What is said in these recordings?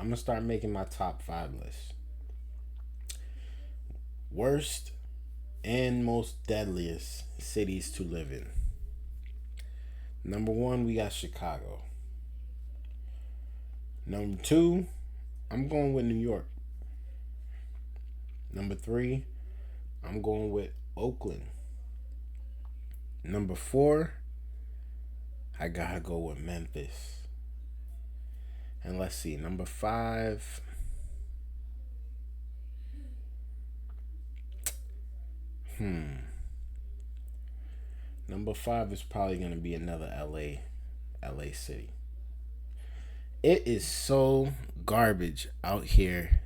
I'm gonna start making my top 5 list. Worst and most deadliest cities to live in. Number 1, we got Chicago. Number 2, I'm going with New York. Number 3, I'm going with Oakland. Number 4, I gotta go with Memphis. And let's see, number 5. Number 5 is probably gonna be another LA city. It is so garbage out here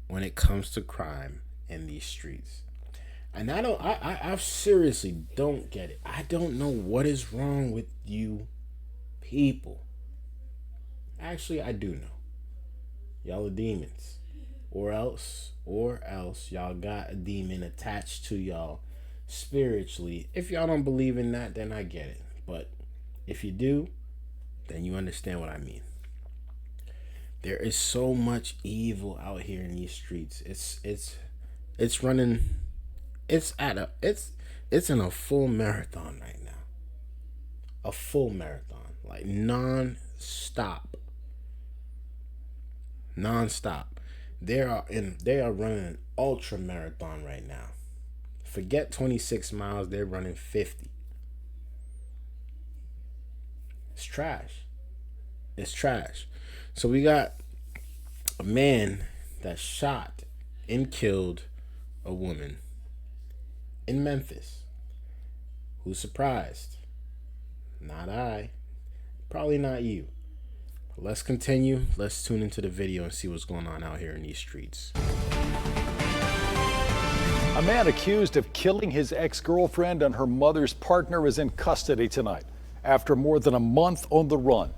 when it comes to crime in these streets. And I seriously don't get it. I don't know what is wrong with you people. Actually, I do know. Y'all are demons. Or else y'all got a demon attached to y'all spiritually. If y'all don't believe in that, then I get it. But if you do, then you understand what I mean. There is so much evil out here in these streets. It's running. It's in a full marathon right now. A full marathon, like non-stop. They are running an ultra marathon right now. Forget 26 miles, they're running 50. It's trash. So we got a man that shot and killed a woman in Memphis. Who's surprised? Not I. Probably not you. Let's continue. Let's tune into the video and see what's going on out here in these streets. A man accused of killing his ex-girlfriend and her mother's partner is in custody tonight after more than a month on the run.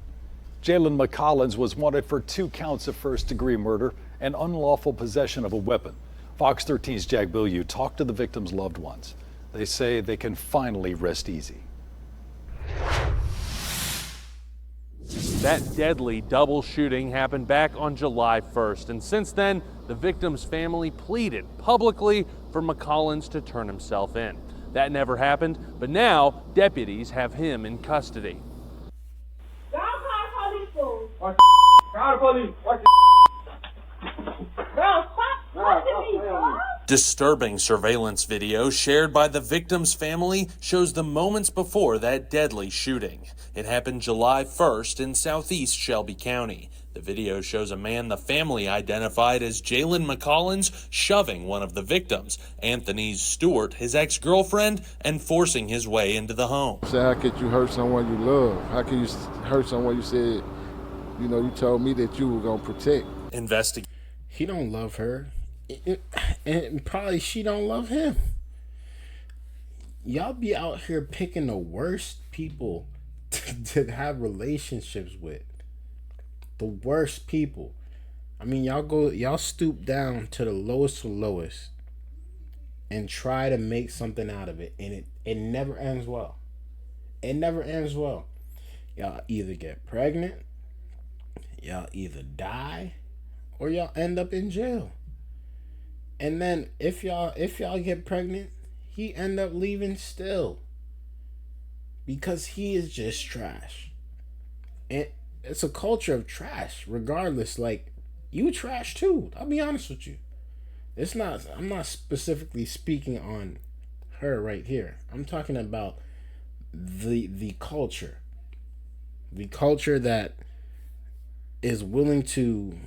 Jalen McCollins was wanted for 2 counts of first-degree murder and unlawful possession of a weapon. Fox 13's Jack Bilyeu talked to the victim's loved ones. They say they can finally rest easy. That deadly double shooting happened back on July 1st, and since then, the victim's family pleaded publicly for McCollins to turn himself in. That never happened, but now deputies have him in custody. Watch the police. Watch Bro, stop watching me, bro. Disturbing surveillance video shared by the victim's family shows the moments before that deadly shooting. It happened July 1st in southeast Shelby County. The video shows a man the family identified as Jalen McCollins shoving one of the victims, Anthony Stewart, his ex-girlfriend, and forcing his way into the home. So how could you hurt someone you love? How can you hurt someone you said, you told me that you were going to protect? He don't love her. And probably she don't love him. Y'all be out here picking the worst people to have relationships with. The worst people. I mean, y'all stoop down to the lowest of lowest and try to make something out of it, and it never ends well. It never ends well. Y'all either get pregnant, y'all either die, or y'all end up in jail. And then if y'all get pregnant, he end up leaving still. Because he is just trash. And it's a culture of trash, regardless. Like, you trash too. I'll be honest with you. I'm not specifically speaking on her right here. I'm talking about the culture. The culture that is willing to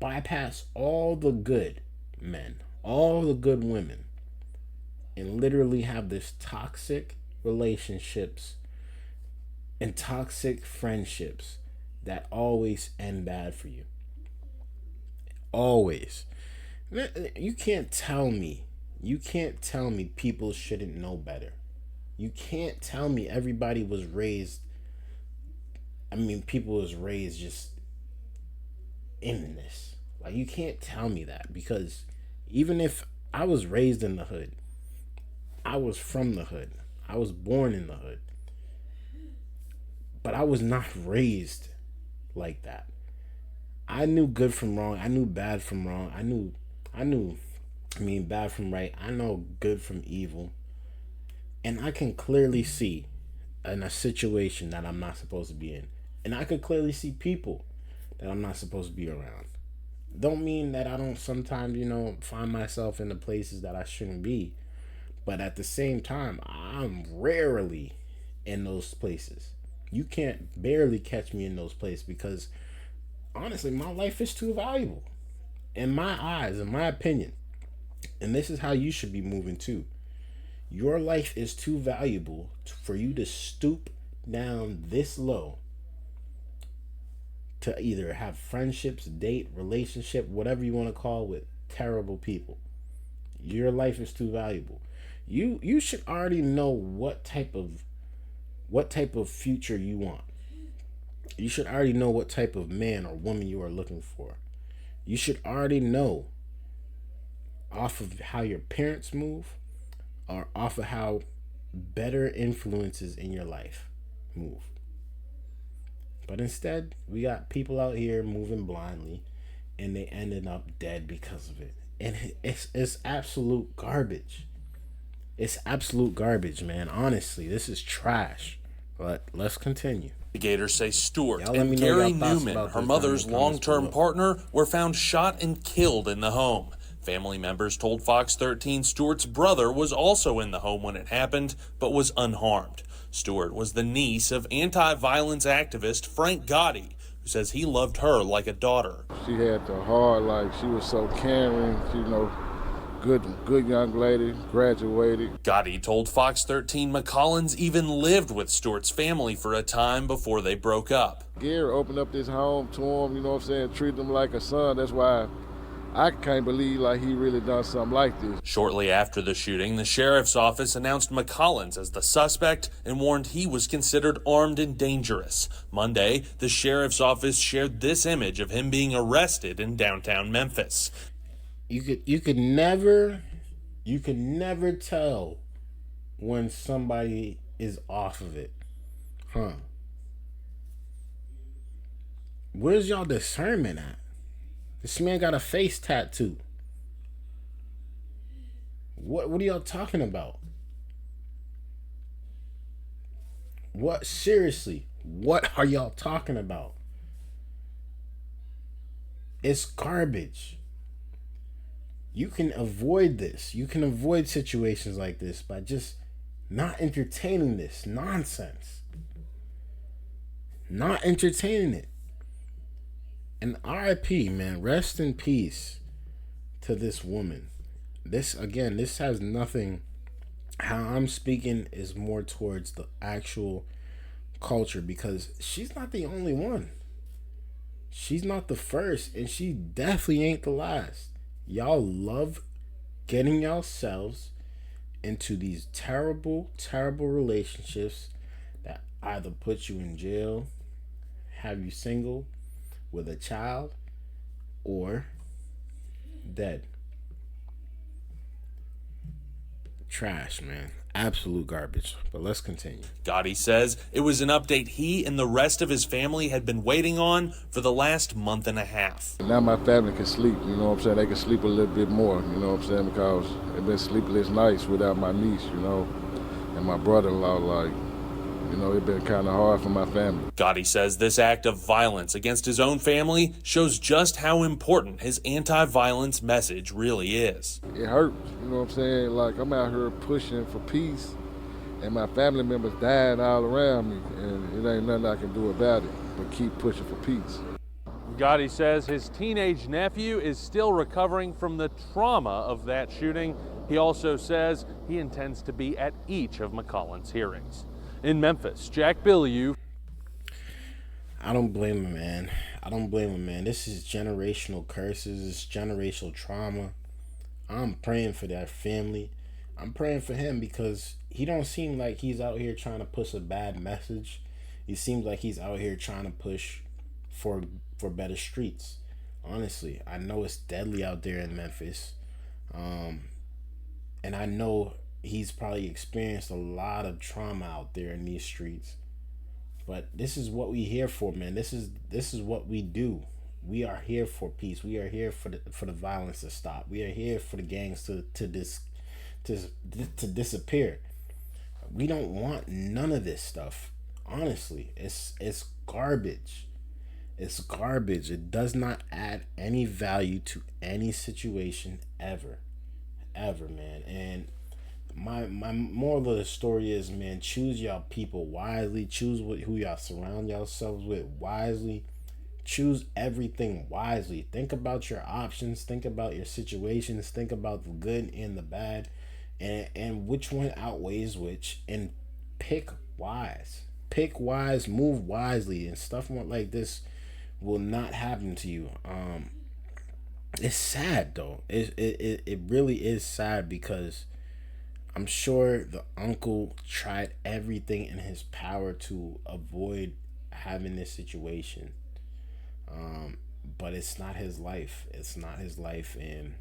bypass all the good men, all the good women, and literally have this toxic relationships and toxic friendships that always end bad for you. Always. You can't tell me people shouldn't know better. You can't tell me everybody was raised, people was raised just in this. Like, you can't tell me that, because even if I was raised in the hood, I was from the hood, I was born in the hood, but I was not raised like that. I knew good from wrong. I knew bad from wrong. I mean, bad from right. I know good from evil. And I can clearly see in a situation that I'm not supposed to be in. And I could clearly see people that I'm not supposed to be around. Don't mean that I don't sometimes, find myself in the places that I shouldn't be. But at the same time, I'm rarely in those places. You can't barely catch me in those places because honestly, my life is too valuable. In my eyes, in my opinion. And this is how you should be moving too. Your life is too valuable for you to stoop down this low to either have friendships, date, relationship, whatever you want to call with terrible people. Your life is too valuable. You should already know what type of future you want. You should already know what type of man or woman you are looking for. You should already know off of how your parents move or off of how better influences in your life move. But instead, we got people out here moving blindly and they ended up dead because of it. And it's absolute garbage. It's absolute garbage, man. Honestly, this is trash. But let's continue. Investigators say Stewart Y'all let me and know Gary y'all thoughts Newman, about her this mother's down in the comments long-term below. partner, were found shot and killed in the home. Family members told Fox 13 Stewart's brother was also in the home when it happened, but was unharmed. Stewart was the niece of anti-violence activist Frank Gotti, who says he loved her like a daughter. She had the heart, like she was so caring, good young lady, graduated. Gotti told Fox 13 McCollins even lived with Stewart's family for a time before they broke up. Gary opened up this home to him, treated him like a son. That's why I can't believe like he really done something like this. Shortly after the shooting, the sheriff's office announced McCollins as the suspect and warned he was considered armed and dangerous. Monday, the sheriff's office shared this image of him being arrested in downtown Memphis. You could never tell when somebody is off of it. Huh. Where's y'all discernment at? This man got a face tattoo. What are y'all talking about? What, seriously, what are y'all talking about? It's garbage. You can avoid this. You can avoid situations like this by just not entertaining this nonsense. Not entertaining it. And RIP, man, rest in peace to this woman. This has nothing, how I'm speaking is more towards the actual culture because she's not the only one. She's not the first and she definitely ain't the last. Y'all love getting yourselves into these terrible, terrible relationships that either put you in jail, have you single, with a child, or dead. Trash, man. Absolute garbage. But let's continue. Gotti says it was an update he and the rest of his family had been waiting on for the last month and a half. Now my family can sleep, They can sleep a little bit more, because they've been sleepless nights without my niece, and my brother-in-law, it's been kind of hard for my family. Gotti says this act of violence against his own family shows just how important his anti-violence message really is. It hurts, Like I'm out here pushing for peace and my family members dying all around me and it ain't nothing I can do about it but keep pushing for peace. Gotti says his teenage nephew is still recovering from the trauma of that shooting. He also says he intends to be at each of McCollins' hearings. In Memphis, Jack Bilyeu. I don't blame him, man. This is generational curses. It's generational trauma. I'm praying for that family. I'm praying for him because he don't seem like he's out here trying to push a bad message. He seems like he's out here trying to push for better streets. Honestly, I know it's deadly out there in Memphis. And I know he's probably experienced a lot of trauma out there in these streets. But this is what we here for, man. This is what we do. We are here for peace. We are here for the violence to stop. We are here for the gangs to disappear. We don't want none of this stuff. Honestly, it's garbage. It's garbage. It does not add any value to any situation ever. Ever, man. And my moral of the story is, man, choose y'all people wisely. Choose who y'all surround yourselves with wisely. Choose everything wisely. Think about your options. Think about your situations. Think about the good and the bad, and which one outweighs which. And pick wise. Pick wise. Move wisely. And stuff like this will not happen to you. It's sad though. It really is sad, because I'm sure the uncle tried everything in his power to avoid having this situation. But it's not his life. It's not his life. And,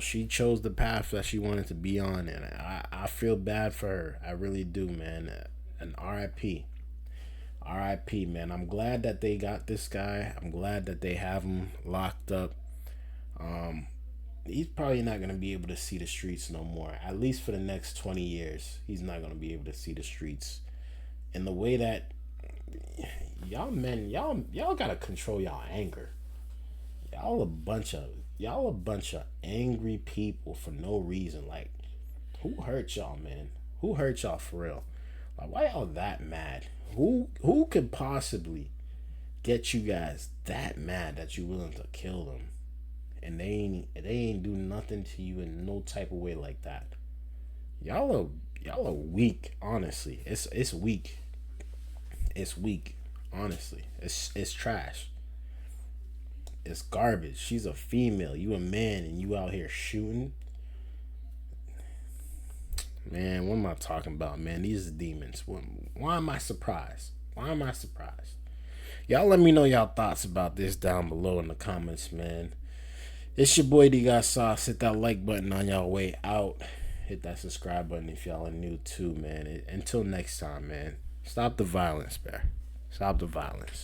she chose the path that she wanted to be on. And I feel bad for her. I really do, man. And RIP. RIP, man. I'm glad that they got this guy. I'm glad that they have him locked up. He's probably not going to be able to see the streets no more. At least for the next 20 years. He's not going to be able to see the streets. In the way that y'all men, y'all gotta control y'all anger. Y'all a bunch of angry people for no reason. Like, who hurt y'all, man? Who hurt y'all for real? Like, why y'all that mad? Who could possibly get you guys that mad that you willing to kill them? And they ain't do nothing to you in no type of way like that. Y'all are weak, honestly. It's weak. It's weak. Honestly, it's trash. It's garbage. She's a female. You a man, and you out here shooting. Man, what am I talking about, man? These are demons. Why am I surprised? Why am I surprised? Y'all let me know y'all thoughts about this down below in the comments, man. It's your boy Dgotsauce. Hit that like button on y'all way out. Hit that subscribe button if y'all are new too, man. Until next time, man. Stop the violence, bear. Stop the violence.